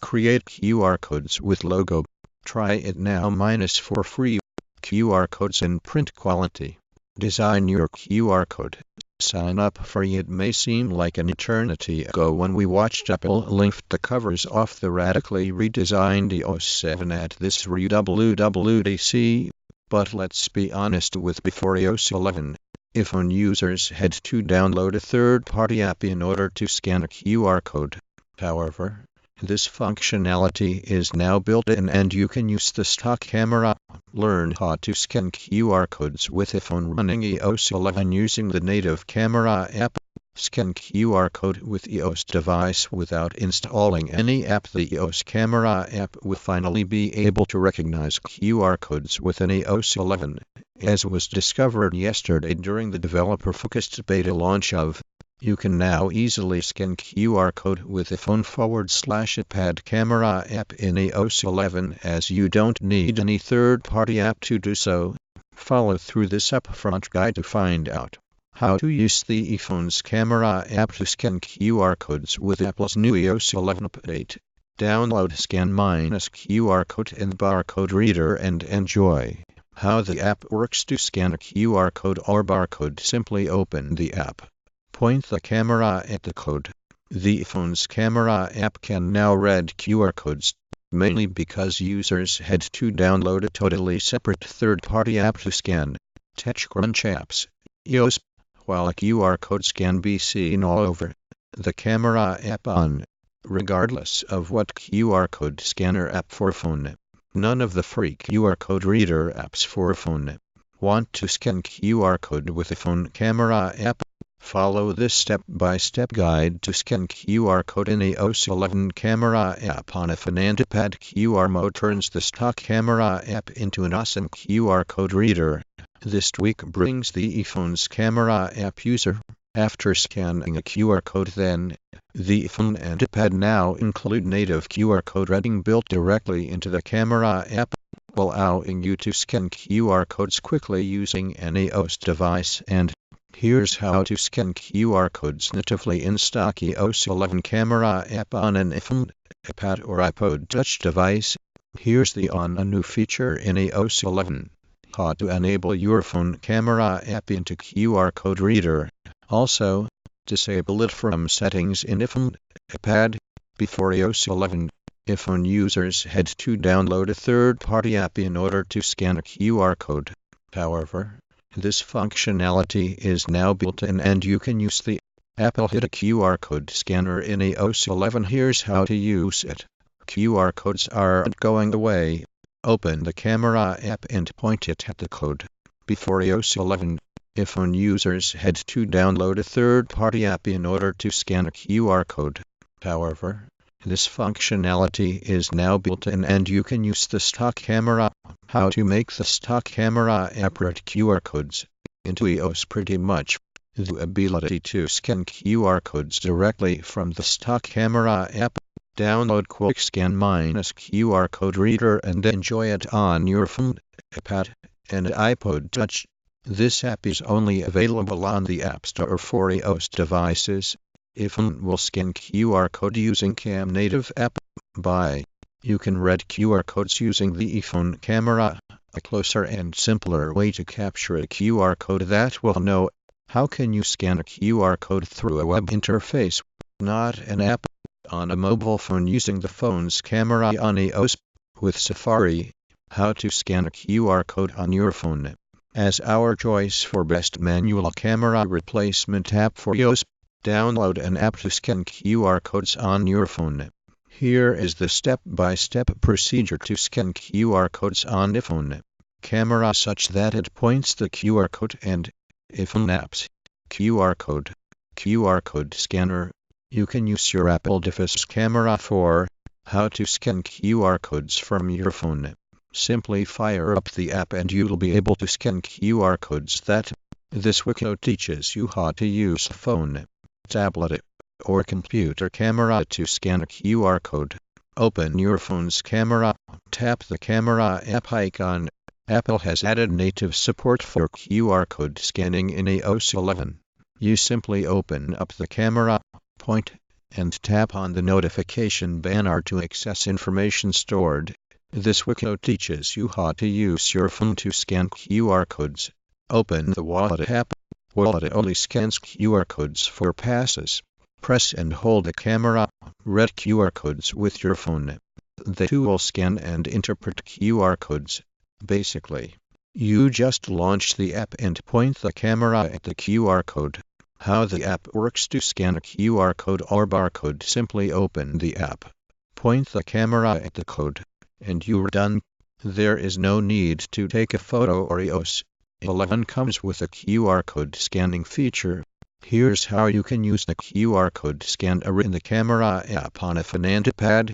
Create QR codes with logo. Try it now for free. QR codes in print quality. Design your QR code. Sign up free. It may seem like an eternity ago when we watched Apple lift the covers off the radically redesigned iOS 7 at this WWDC, but let's be honest, with before iOS 11, iPhone users had to download a third-party app in order to scan a QR code. However, this functionality is now built in and you can use the stock camera. Learn how to scan QR codes with iPhone running iOS 11 using the native camera app. Scan QR code with iOS device without installing any app. The iOS camera app will finally be able to recognize QR codes within iOS 11, as was discovered yesterday during the developer-focused beta launch of. You can now easily scan QR code with iPhone/iPad camera app in iOS 11 as you don't need any third-party app to do so. Follow through this upfront guide to find out how to use the iPhone's camera app to scan QR codes with Apple's new iOS 11 update. Download Scan-QR code in barcode reader and enjoy how the app works. To scan a QR code or barcode, simply open the app. Point the camera at the code. The iPhone's camera app can now read QR codes, mainly because users had to download a totally separate third-party app to scan. TechCrunch apps. iOS. While a QR codes can be seen all over the camera app on, regardless of what QR code scanner app for phone, none of the free QR code reader apps for phone. Want to scan QR code with a phone camera app? Follow this step-by-step guide to scan QR code in iOS 11 camera app on iPhone and iPad. QR mode turns the stock camera app into an awesome QR code reader. This tweak brings the iPhone's camera app user. After scanning a QR code, then, the iPhone and iPad now include native QR code reading built directly into the camera app, allowing you to scan QR codes quickly using an iOS device. And here's how to scan QR codes natively in stock iOS 11 camera app on an iPhone, iPad or iPod Touch device. Here's the on a new feature in iOS 11. How to enable your phone camera app into QR code reader. Also, disable it from settings in iPhone, iPad. Before iOS 11, iPhone users had to download a third-party app in order to scan a QR code. However, this functionality is now built in and you can use the Apple Hit a QR code scanner in iOS 11. Here's how to use it. QR codes aren't going away. Open the camera app and point it at the code. Before iOS 11, iPhone users had to download a third-party app in order to scan a QR code. However, this functionality is now built in and you can use the stock camera. How to make the stock camera app read QR codes into iOS? Pretty much the ability to scan QR codes directly from the stock camera app. Download Quick Scan-QR code reader and enjoy it on your phone, iPad, and iPod Touch. This app is only available on the App Store for iOS devices. iPhone will scan QR code using Cam Native app. You can read QR codes using the iPhone camera, a closer and simpler way to capture a QR code that will know. How can you scan a QR code through a web interface, not an app? On a mobile phone using the phone's camera on iOS with Safari. How to scan a QR code on your phone. As our choice for best manual camera replacement app for iOS, download an app to scan QR codes on your phone. Here is the step-by-step procedure to scan QR codes on iPhone camera such that it points the QR code and iPhone apps. QR code scanner. You can use your Apple device camera for how to scan QR codes from your phone. Simply fire up the app and you'll be able to scan QR codes. This video teaches you how to use a phone, tablet, or computer camera to scan a QR code. Open your phone's camera, tap the camera app icon. Apple has added native support for QR code scanning in iOS 11. You simply open up the camera, point and tap on the notification banner to access information stored. This video teaches you how to use your phone to scan QR codes. Open the Wallet app. Wallet only scans QR codes for passes. Press and hold the camera, read QR codes with your phone. The tool will scan and interpret QR codes. Basically, you just launch the app and point the camera at the QR code. How the app works: to scan a QR code or barcode, simply open the app, point the camera at the code, and you're done. There is no need to take a photo or iOS 11 comes with a QR code scanning feature. Here's how you can use the QR code scanner in the camera app on a phone and iPad.